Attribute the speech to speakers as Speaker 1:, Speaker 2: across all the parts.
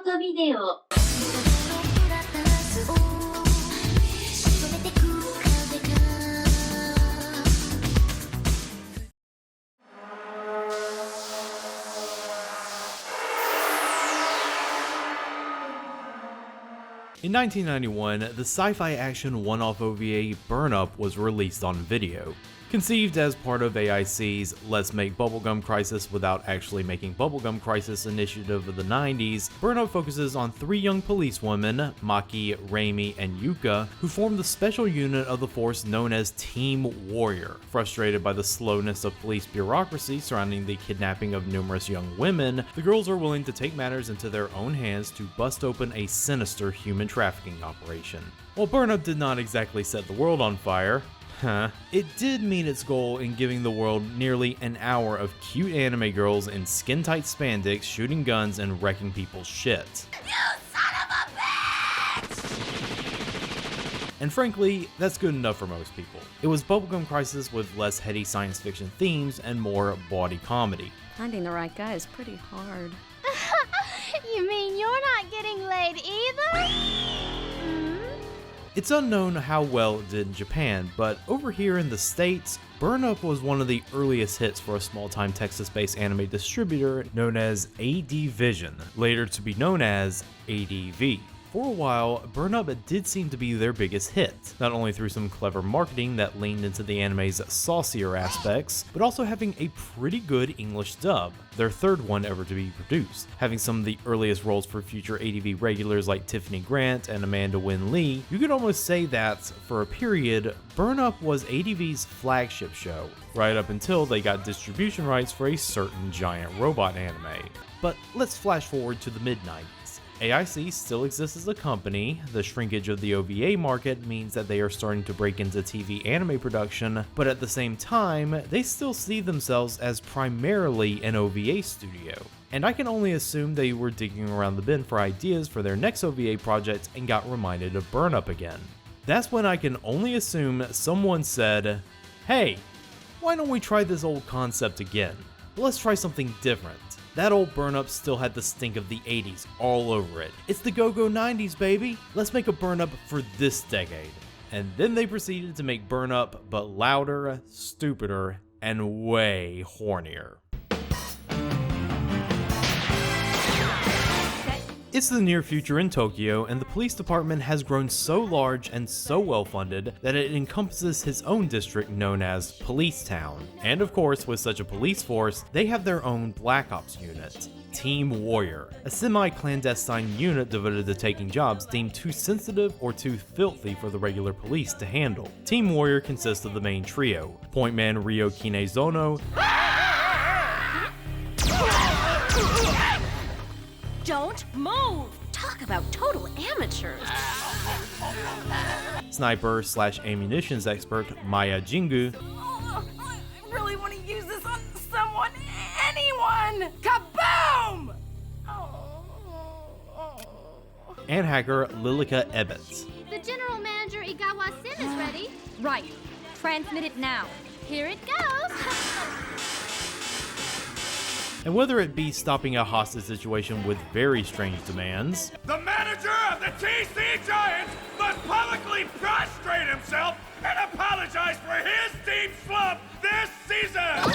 Speaker 1: トビデオ
Speaker 2: In 1991, the sci-fi action one-off OVA Burn Up was released on video. Conceived as part of AIC's Let's Make Bubblegum Crisis Without Actually Making Bubblegum Crisis initiative of the 90s, Burn Up focuses on three young policewomen, Maki, Raimi, and Yuka, who form the special unit of the force known as Team Warrior. Frustrated by the slowness of police bureaucracy surrounding the kidnapping of numerous young women, the girls are willing to take matters into their own hands to bust open a sinister human trafficking operation. While Burn Up did not exactly set the world on fire, it did meet its goal in giving the world nearly an hour of cute anime girls in skin-tight spandex shooting guns and wrecking people's shit.
Speaker 3: You son of a bitch!
Speaker 2: And frankly, that's good enough for most people. It was Bubblegum Crisis with less heady science fiction themes and more bawdy comedy.
Speaker 4: Finding the right guy is pretty hard.
Speaker 3: You mean you're not getting laid either?
Speaker 2: It's unknown how well it did in Japan, but over here in the States, Burn Up was one of the earliest hits for a small-time Texas-based anime distributor known as AD Vision, later to be known as ADV. For a while, Burn Up did seem to be their biggest hit, not only through some clever marketing that leaned into the anime's saucier aspects, but also having a pretty good English dub, their third one ever to be produced, having some of the earliest roles for future ADV regulars like Tiffany Grant and Amanda Wynn Lee. You could almost say that, for a period, Burn Up was ADV's flagship show, right up until they got distribution rights for a certain giant robot anime. But let's flash forward to the mid-90s. AIC still exists as a company. The shrinkage of the OVA market means that they are starting to break into TV anime production, but at the same time, they still see themselves as primarily an OVA studio. And I can only assume they were digging around the bin for ideas for their next OVA project and got reminded of Burn Up again. That's when I can only assume someone said, "Hey, why don't we try this old concept again? Let's try something different." That old Burn Up still had the stink of the 80s all over it. It's the go-go 90s, baby! Let's make a Burn Up for this decade. And then they proceeded to make Burn Up, but louder, stupider, and way hornier. It's the near future in Tokyo, and the police department has grown so large and so well funded that it encompasses his own district known as Police Town. And of course, with such a police force, they have their own Black Ops unit, Team Warrior, a semi-clandestine unit devoted to taking jobs deemed too sensitive or too filthy for the regular police to handle. Team Warrior consists of the main trio, Point Man Ryo Kinezono,
Speaker 4: Don't move! Talk about total amateurs.
Speaker 2: Sniper / ammunitions expert Maya Jingu,
Speaker 3: I really want to use this on someone, anyone! Kaboom!
Speaker 2: and hacker Lilica Ebbets.
Speaker 5: The general manager Igawa-sen is ready.
Speaker 4: Right. Transmit it now.
Speaker 5: Here it goes.
Speaker 2: And whether it be stopping a hostage situation with very strange demands,
Speaker 6: the manager of the TC Giants must publicly prostrate himself and apologize for his team slump this season!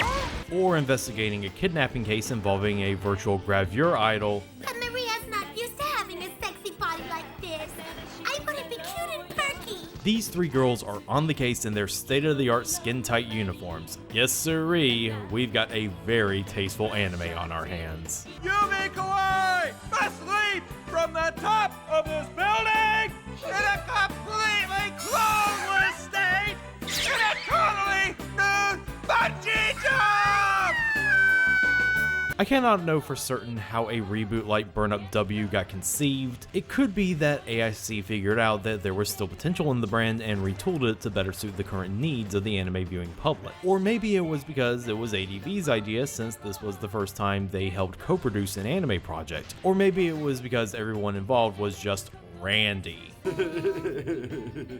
Speaker 2: or investigating a kidnapping case involving a virtual gravure idol,
Speaker 3: But Maria's not used to having a sexy body like this. I want to be cute and perky.
Speaker 2: these three girls are on the case in their state-of-the-art skin-tight uniforms. Yes sirree, we've got a very tasteful anime on our hands.
Speaker 6: Yumi Kawai must leap from the top of this building in a completely clothesline state in a totally nude bungee jump!
Speaker 2: I cannot know for certain how a reboot like Burn Up W got conceived. It could be that AIC figured out that there was still potential in the brand and retooled it to better suit the current needs of the anime viewing public. Or maybe it was because it was ADV's idea, since this was the first time they helped co-produce an anime project. Or maybe it was because everyone involved was just randy.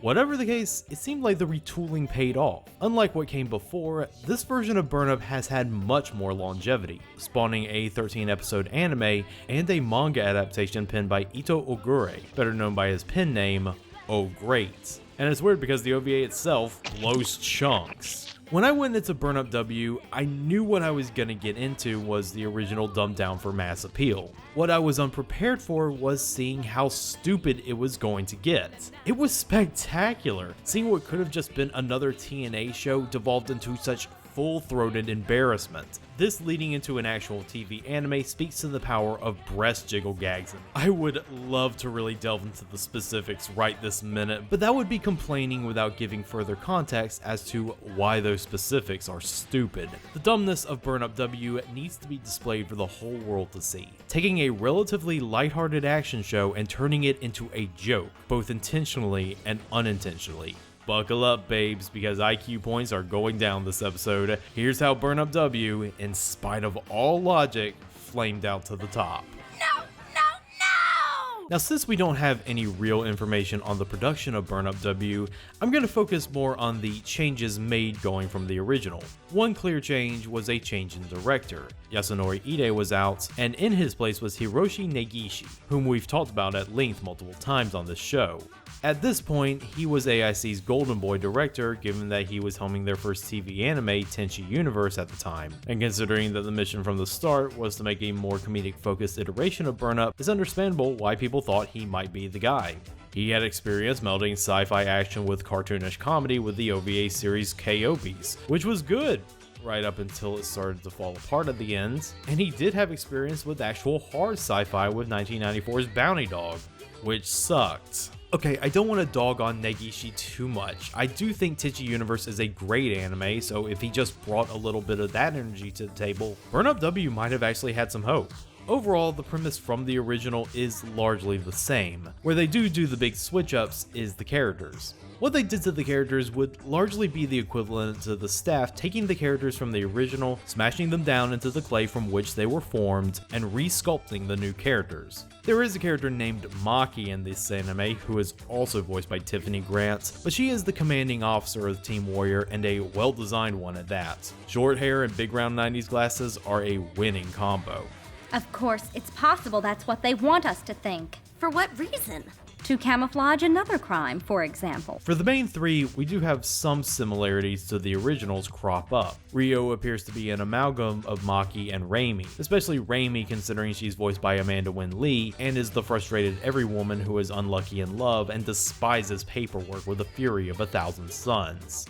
Speaker 2: Whatever the case, it seemed like the retooling paid off. Unlike what came before, this version of Burn Up has had much more longevity, spawning a 13-episode anime and a manga adaptation penned by Ito Ogure, better known by his pen name, Oh Great. And it's weird because the OVA itself blows chunks. When I went into Burn Up W, I knew what I was gonna get into was the original dumbed down for mass appeal. What I was unprepared for was seeing how stupid it was going to get. It was spectacular, seeing what could have just been another TNA show devolved into such full-throated embarrassment. This leading into an actual TV anime speaks to the power of breast jiggle gags. I would love to really delve into the specifics right this minute, but that would be complaining without giving further context as to why those specifics are stupid. The dumbness of Burn Up W needs to be displayed for the whole world to see, taking a relatively lighthearted action show and turning it into a joke, both intentionally and unintentionally. Buckle up, babes, because IQ points are going down this episode. Here's how Burn Up W, in spite of all logic, flamed out to the top.
Speaker 3: No, no, no!
Speaker 2: Now, since we don't have any real information on the production of Burn Up W, I'm going to focus more on the changes made going from the original. One clear change was a change in director. Yasunori Ide was out, and in his place was Hiroshi Negishi, whom we've talked about at length multiple times on this show. At this point, he was AIC's Golden Boy director, given that he was helming their first TV anime, Tenchi Universe, at the time, and considering that the mission from the start was to make a more comedic-focused iteration of Burn Up, it's understandable why people thought he might be the guy. He had experience melding sci-fi action with cartoonish comedy with the OVA series KYOTO, which was good, right up until it started to fall apart at the end, and he did have experience with actual hard sci-fi with 1994's Bounty Dog, which sucked. Okay, I don't want to dog on Negishi too much. I do think Tenchi Universe is a great anime, so if he just brought a little bit of that energy to the table, Burn Up W might have actually had some hope. Overall, the premise from the original is largely the same. Where they do the big switch-ups is the characters. What they did to the characters would largely be the equivalent to the staff taking the characters from the original, smashing them down into the clay from which they were formed, and re-sculpting the new characters. There is a character named Maki in this anime who is also voiced by Tiffany Grant, but she is the commanding officer of Team Warrior and a well-designed one at that. Short hair and big round 90s glasses are a winning combo.
Speaker 4: Of course, it's possible that's what they want us to think.
Speaker 1: For what reason?
Speaker 4: To camouflage another crime, for example.
Speaker 2: For the main three, we do have some similarities to the originals crop up. Ryo appears to be an amalgam of Maki and Raimi, especially Raimi considering she's voiced by Amanda Wynn Lee and is the frustrated every woman who is unlucky in love and despises paperwork with the fury of 1,000 suns.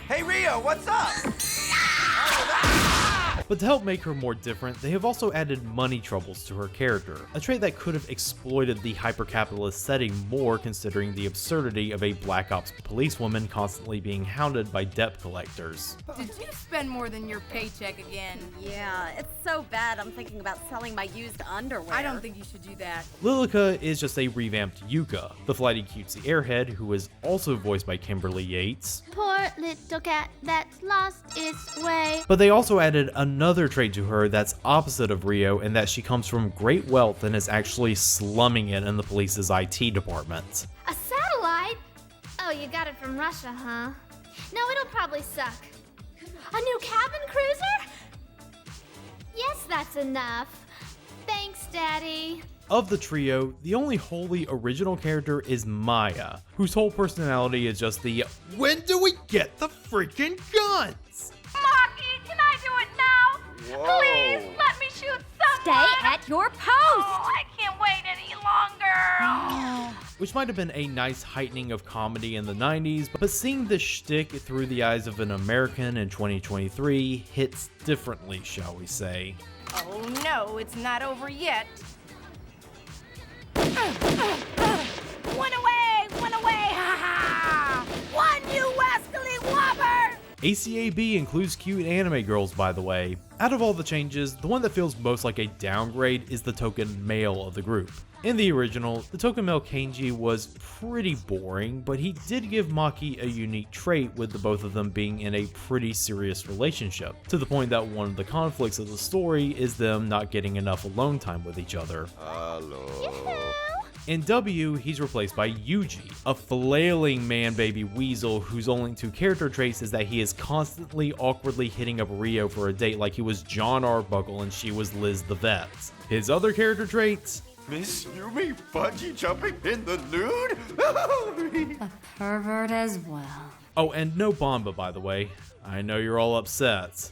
Speaker 6: Hey, Rio, what's up?
Speaker 2: But to help make her more different, they have also added money troubles to her character, a trait that could have exploited the hyper-capitalist setting more considering the absurdity of a Black Ops policewoman constantly being hounded by debt collectors.
Speaker 3: Did you spend more than your paycheck again?
Speaker 1: Yeah, it's so bad I'm thinking about selling my used underwear.
Speaker 3: I don't think you should do that.
Speaker 2: Lilica is just a revamped Yuka, the flighty cutesy airhead who is also voiced by Kimberly Yates.
Speaker 5: Poor little cat that's lost its way.
Speaker 2: But they also added another trait to her that's opposite of Rio in that she comes from great wealth and is actually slumming it in the police's IT department.
Speaker 5: A satellite? Oh, you got it from Russia, huh? No, it'll probably suck. A new cabin cruiser? Yes, that's enough. Thanks, Daddy.
Speaker 2: Of the trio, the only wholly original character is Maya, whose whole personality is just the "when do we get the freaking guns?"
Speaker 3: Maki, can I do it now?
Speaker 6: Whoa.
Speaker 3: Please, let me shoot someone.
Speaker 4: Stay at your post!
Speaker 3: Oh, I can't wait any longer.
Speaker 2: Which might have been a nice heightening of comedy in the 90s, but seeing this shtick through the eyes of an American in 2023 hits differently, shall we say.
Speaker 3: Oh no, it's not over yet. One away, ha ha! One, you rascally whopper!
Speaker 2: ACAB includes cute anime girls, by the way. Out of all the changes, the one that feels most like a downgrade is the token male of the group. In the original, the token male Kenji was pretty boring, but he did give Maki a unique trait, with the both of them being in a pretty serious relationship, to the point that one of the conflicts of the story is them not getting enough alone time with each other. In W, he's replaced by Yuji, a flailing man-baby weasel whose only two character traits is that he is constantly awkwardly hitting up Rio for a date like he was John Arbuckle and she was Liz the Vet. His other character traits?
Speaker 6: Miss Yumi bungee jumping in the nude?
Speaker 3: A pervert as well.
Speaker 2: Oh, and no Bamba, by the way. I know you're all upset.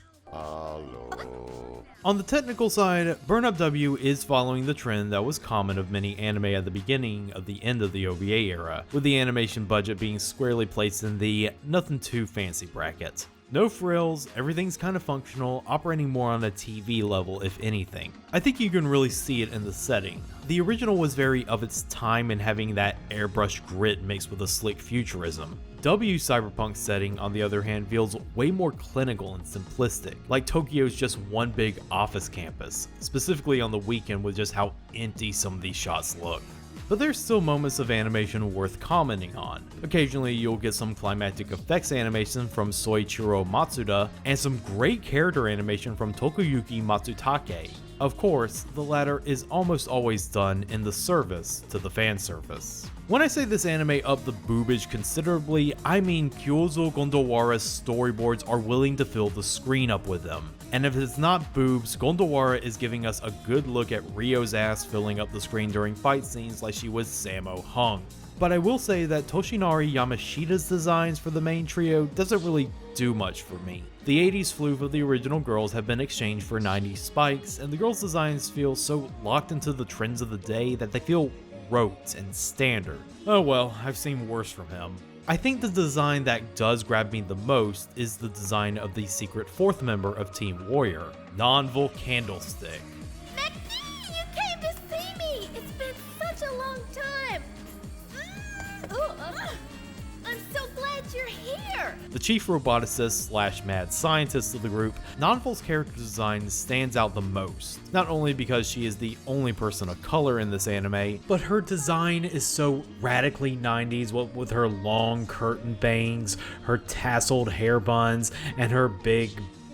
Speaker 2: On the technical side, Burn Up W is following the trend that was common of many anime at the beginning of the end of the OVA era, with the animation budget being squarely placed in the nothing too fancy bracket. No frills, everything's kind of functional, operating more on a TV level if anything. I think you can really see it in the setting. The original was very of its time in having that airbrush grit mixed with a slick futurism. W's cyberpunk setting, on the other hand, feels way more clinical and simplistic, like Tokyo's just one big office campus, specifically on the weekend with just how empty some of these shots look. But there's still moments of animation worth commenting on. Occasionally you'll get some climactic effects animation from Soichiro Matsuda, and some great character animation from Tokuyuki Matsutake. Of course, the latter is almost always done in the service to the fan service. When I say this anime upped the boobage considerably, I mean Kyozo Gondowara's storyboards are willing to fill the screen up with them. And if it's not boobs, Gondowara is giving us a good look at Ryo's ass filling up the screen during fight scenes like she was Sammo Hung. But I will say that Toshinari Yamashita's designs for the main trio doesn't really do much for me. The 80s floof of the original girls have been exchanged for 90s spikes, and the girls' designs feel so locked into the trends of the day that they feel rote and standard. Oh well, I've seen worse from him. I think the design that does grab me the most is the design of the secret fourth member of Team Warrior, Nanvil Candlestick.
Speaker 5: Mackie, you came to see me! It's been such a long time! I'm so glad you're here!
Speaker 2: The chief roboticist / mad scientist of the group, Nanvil's character design stands out the most, not only because she is the only person of color in this anime, but her design is so radically 90s, what with her long curtain bangs, her tasseled hair buns, and her big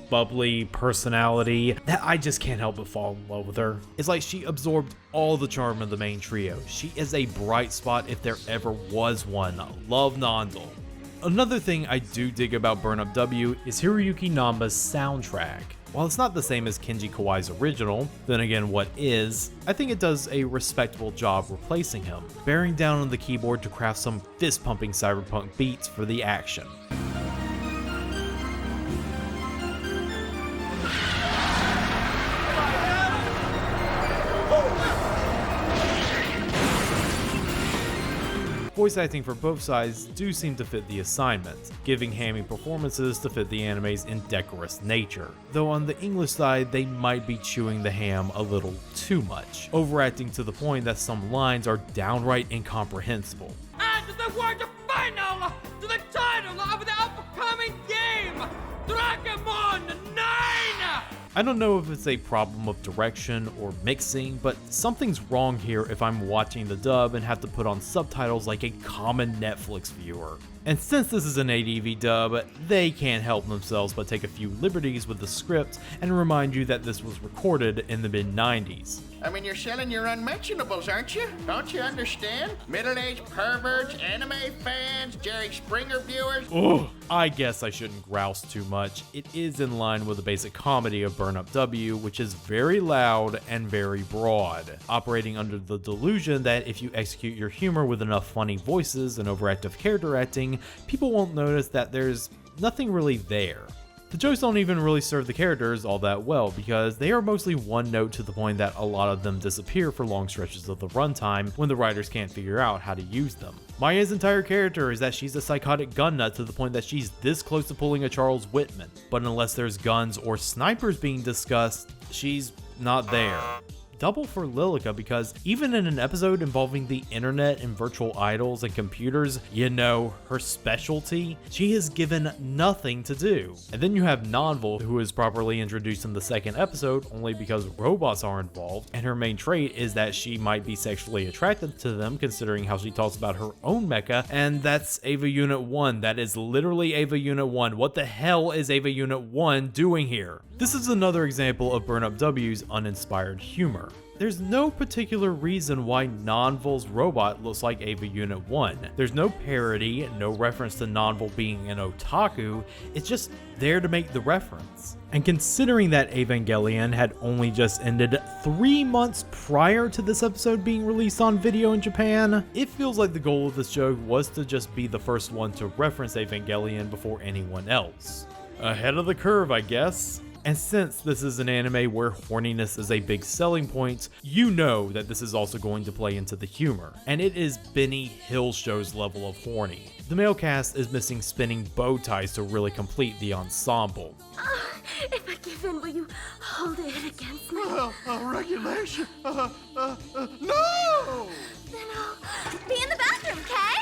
Speaker 2: bubbly personality that I just can't help but fall in love with her. It's like she absorbed all the charm of the main trio. She is a bright spot if there ever was one. Love Nandel. Another thing I do dig about Burn Up W is Hiroyuki Namba's soundtrack. While it's not the same as Kenji Kawai's original, then again what is, I think it does a respectable job replacing him, bearing down on the keyboard to craft some fist-pumping cyberpunk beats for the action. Voice acting for both sides do seem to fit the assignment, giving hammy performances to fit the anime's indecorous nature. Though on the English side, they might be chewing the ham a little too much, overacting to the point that some lines are downright incomprehensible.
Speaker 6: And the word final to the title of the upcoming game, Dragonmon 9!
Speaker 2: I don't know if it's a problem of direction or mixing, but something's wrong here if I'm watching the dub and have to put on subtitles like a common Netflix viewer. And since this is an ADV dub, they can't help themselves but take a few liberties with the script and remind you that this was recorded in the mid-90s.
Speaker 7: I mean, you're selling your unmentionables, aren't you? Don't you understand? Middle-aged perverts, anime fans, Jerry Springer viewers.
Speaker 2: Ugh, I guess I shouldn't grouse too much. It is in line with the basic comedy of Burn Up W, which is very loud and very broad, operating under the delusion that if you execute your humor with enough funny voices and overactive character acting, people won't notice that there's nothing really there. The jokes don't even really serve the characters all that well because they are mostly one note to the point that a lot of them disappear for long stretches of the runtime when the writers can't figure out how to use them. Maya's entire character is that she's a psychotic gun nut to the point that she's this close to pulling a Charles Whitman, but unless there's guns or snipers being discussed, she's not there. double for Lilica because even in an episode involving the internet and virtual idols and computers, you know, her specialty, she is given nothing to do. And then you have Nonville, who is properly introduced in the second episode only because robots are involved, and her main trait is that she might be sexually attracted to them considering how she talks about her own mecha, and that's Ava Unit 1. That is literally Ava Unit 1. What the hell is Ava Unit 1 doing here? This is another example of Burn Up W's uninspired humor. There's no particular reason why Nonville's robot looks like Ava Unit 1. There's no parody, no reference to Nonville being an otaku, it's just there to make the reference. And considering that Evangelion had only just ended 3 months prior to this episode being released on video in Japan, it feels like the goal of this joke was to just be the first one to reference Evangelion before anyone else. Ahead of the curve, I guess. And since this is an anime where horniness is a big selling point, you know that this is also going to play into the humor. And it is Benny Hillshow's level of horny. The male cast is missing spinning bow ties to really complete the ensemble.
Speaker 3: If I give in, will you hold it against me?
Speaker 6: Regulation. No!
Speaker 3: Then I'll be in the bathroom, okay?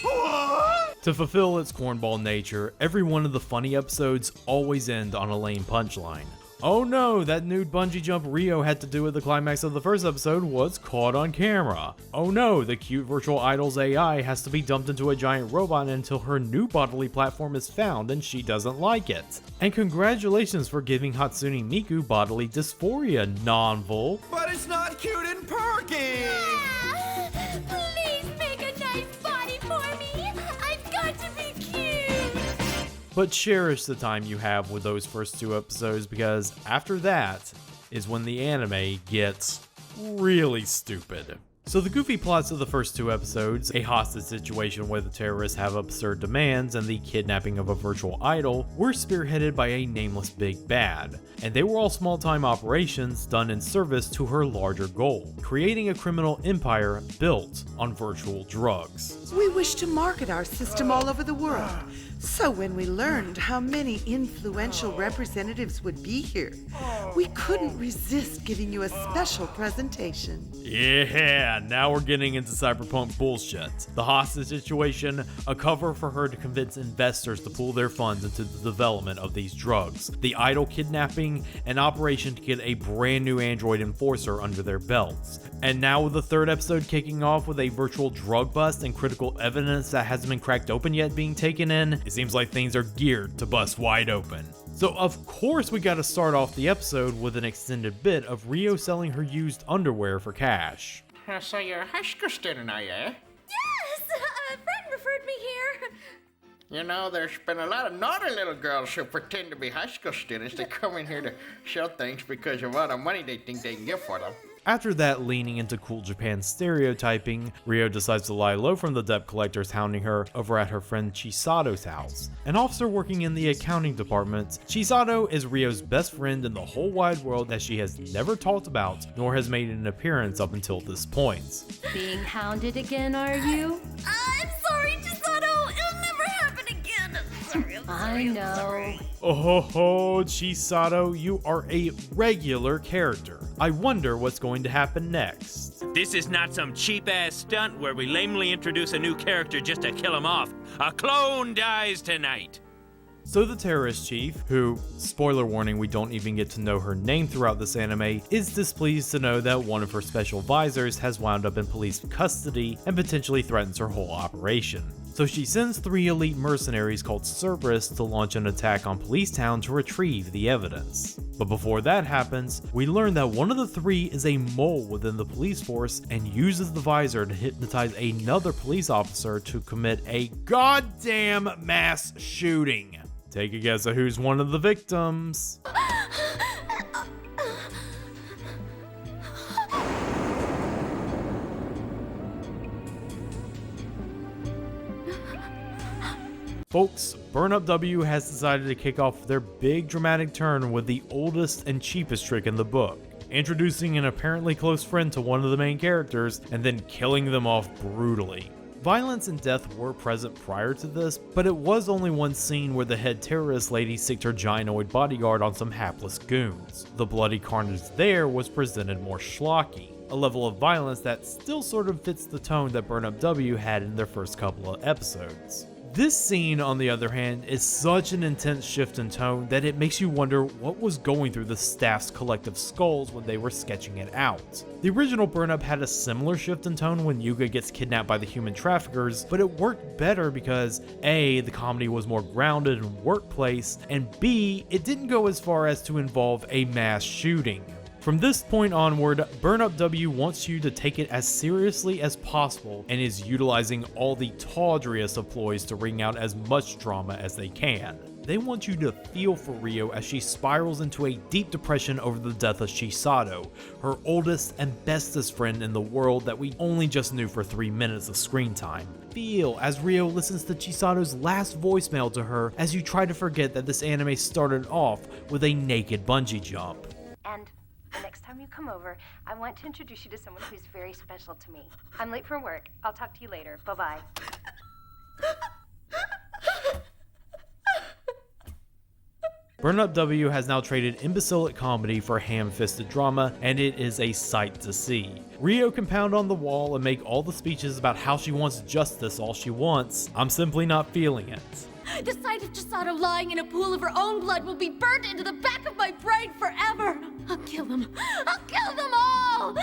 Speaker 6: What?
Speaker 2: To fulfill its cornball nature, every one of the funny episodes always end on a lame punchline. Oh no, that nude bungee jump Rio had to do with the climax of the first episode was caught on camera. Oh no, the cute virtual idol's AI has to be dumped into a giant robot until her new bodily platform is found and she doesn't like it. And congratulations for giving Hatsune Miku bodily dysphoria, Nonville.
Speaker 6: But it's not cute and perky!
Speaker 5: Please make a nice body for me. I've got to be cute.
Speaker 2: But cherish the time you have with those first 2 episodes because after that is when the anime gets really stupid. So the goofy plots of the first 2 episodes, a hostage situation where the terrorists have absurd demands and the kidnapping of a virtual idol, were spearheaded by a nameless big bad. And they were all small-time operations done in service to her larger goal, creating a criminal empire built on virtual drugs.
Speaker 8: We wish to market our system all over the world. So when we learned how many influential representatives would be here, we couldn't resist giving you a special presentation.
Speaker 2: Yeah, now we're getting into cyberpunk bullshit. The hostage situation, a cover for her to convince investors to pool their funds into the development of these drugs. The idol kidnapping, an operation to get a brand new android enforcer under their belts. And now with the 3rd episode kicking off with a virtual drug bust and critical evidence that hasn't been cracked open yet being taken in, it seems like things are geared to bust wide open. So of course we gotta start off the episode with an extended bit of Rio selling her used underwear for cash.
Speaker 7: So you're a high school student, are you?
Speaker 3: Yes! A friend referred me here.
Speaker 7: You know, there's been a lot of naughty little girls who pretend to be high school students. They come in here to show things because of all the money they think they can get for them.
Speaker 2: After that leaning into cool Japan stereotyping, Rio decides to lie low from the debt collectors hounding her over at her friend Chisato's house. An officer working in the accounting department, Chisato is Rio's best friend in the whole wide world that she has never talked about nor has made an appearance up until this point.
Speaker 4: Being hounded again, are you?
Speaker 3: I'm sorry, Chisato. It'll never happen again.
Speaker 4: I know.
Speaker 2: Oh ho ho, Chisato, you are a regular character. I wonder what's going to happen next.
Speaker 9: This is not some cheap-ass stunt where we lamely introduce a new character just to kill him off. A clone dies tonight.
Speaker 2: So the terrorist chief, who, spoiler warning, we don't even get to know her name throughout this anime, is displeased to know that one of her special advisors has wound up in police custody and potentially threatens her whole operation. So she sends 3 elite mercenaries called Cerberus to launch an attack on Police Town to retrieve the evidence. But before that happens, we learn that one of the 3 is a mole within the police force and uses the visor to hypnotize another police officer to commit a goddamn mass shooting. Take a guess at who's one of the victims. Folks, Burn Up W has decided to kick off their big dramatic turn with the oldest and cheapest trick in the book, introducing an apparently close friend to one of the main characters and then killing them off brutally. Violence and death were present prior to this, but it was only one scene where the head terrorist lady sicked her gianoid bodyguard on some hapless goons. The bloody carnage there was presented more schlocky, a level of violence that still sort of fits the tone that Burn Up W had in their first couple of episodes. This scene, on the other hand, is such an intense shift in tone that it makes you wonder what was going through the staff's collective skulls when they were sketching it out. The original Burn Up had a similar shift in tone when Yuga gets kidnapped by the human traffickers, but it worked better because A, the comedy was more grounded in workplace, and B, it didn't go as far as to involve a mass shooting. From this point onward, Burn Up W wants you to take it as seriously as possible and is utilizing all the tawdriest of ploys to wring out as much drama as they can. They want you to feel for Rio as she spirals into a deep depression over the death of Chisato, her oldest and bestest friend in the world that we only just knew for 3 minutes of screen time. Feel as Rio listens to Chisato's last voicemail to her as you try to forget that this anime started off with a naked bungee jump.
Speaker 10: And the next time you come over, I want to introduce you to someone who's very special to me. I'm late for work. I'll talk to you later. Bye-bye.
Speaker 2: Burn Up W has now traded imbecilic comedy for ham-fisted drama, and it is a sight to see. Rio can pound on the wall and make all the speeches about how she wants justice all she wants. I'm simply not feeling it.
Speaker 3: The sight of Chisato lying in a pool of her own blood will be burned into the back of my brain forever. I'll kill them. I'll kill them all!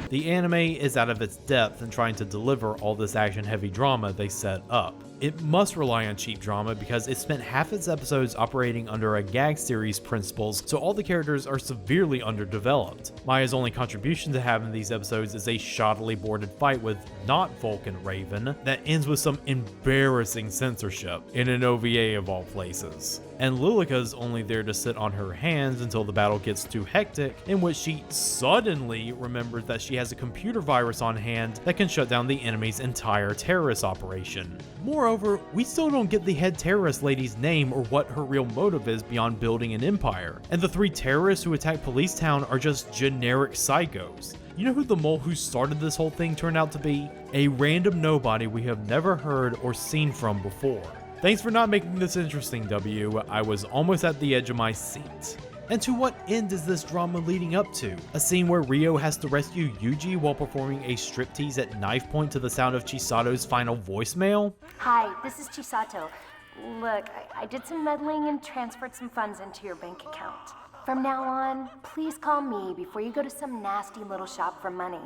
Speaker 2: The anime is out of its depth in trying to deliver all this action-heavy drama they set up. It must rely on cheap drama because it spent half its episodes operating under a gag series principles, so all the characters are severely underdeveloped. Maya's only contribution to having these episodes is a shoddily boarded fight with not Vulcan Raven that ends with some embarrassing censorship in an OVA of all places. And Lilica's only there to sit on her hands until the battle gets too hectic, in which she suddenly remembers that she has a computer virus on hand that can shut down the enemy's entire terrorist operation. Moreover, we still don't get the head terrorist lady's name or what her real motive is beyond building an empire, and the 3 terrorists who attack Police Town are just generic psychos. You know who the mole who started this whole thing turned out to be? A random nobody we have never heard or seen from before. Thanks for not making this interesting, W. I was almost at the edge of my seat. And to what end is this drama leading up to? A scene where Rio has to rescue Yuji while performing a striptease at knife point to the sound of Chisato's final voicemail?
Speaker 10: Hi, this is Chisato. Look, I did some meddling and transferred some funds into your bank account. From now on, please call me before you go to some nasty little shop for money.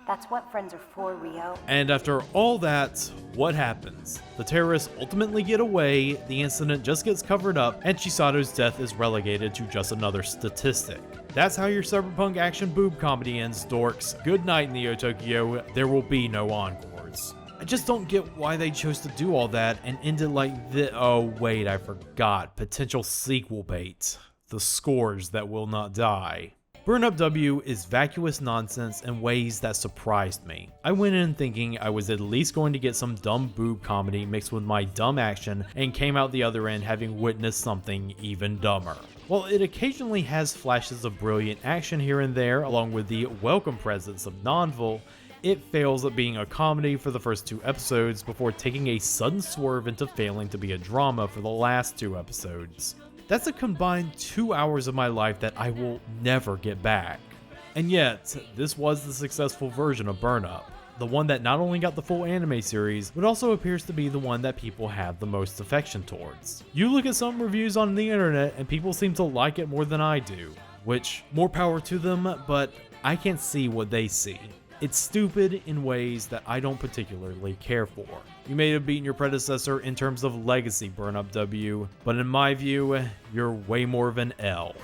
Speaker 10: That's what friends are for, Rio.
Speaker 2: And after all that, what happens? The terrorists ultimately get away, the incident just gets covered up, and Chisato's death is relegated to just another statistic. That's how your cyberpunk action boob comedy ends, dorks. Good night, Neo Tokyo. There will be no encores. I just don't get why they chose to do all that and end it like this. Oh wait, I forgot. Potential sequel bait. The Scourge That Will Not Die. Burn Up W is vacuous nonsense in ways that surprised me. I went in thinking I was at least going to get some dumb boob comedy mixed with my dumb action and came out the other end having witnessed something even dumber. While it occasionally has flashes of brilliant action here and there along with the welcome presence of Nonville, it fails at being a comedy for the first 2 episodes before taking a sudden swerve into failing to be a drama for the last 2 episodes. That's a combined 2 hours of my life that I will never get back. And yet, this was the successful version of Burn Up, the one that not only got the full anime series, but also appears to be the one that people have the most affection towards. You look at some reviews on the internet and people seem to like it more than I do, which, more power to them, but I can't see what they see. It's stupid in ways that I don't particularly care for. You may have beaten your predecessor in terms of legacy, Burn Up W, but in my view, you're way more of an L.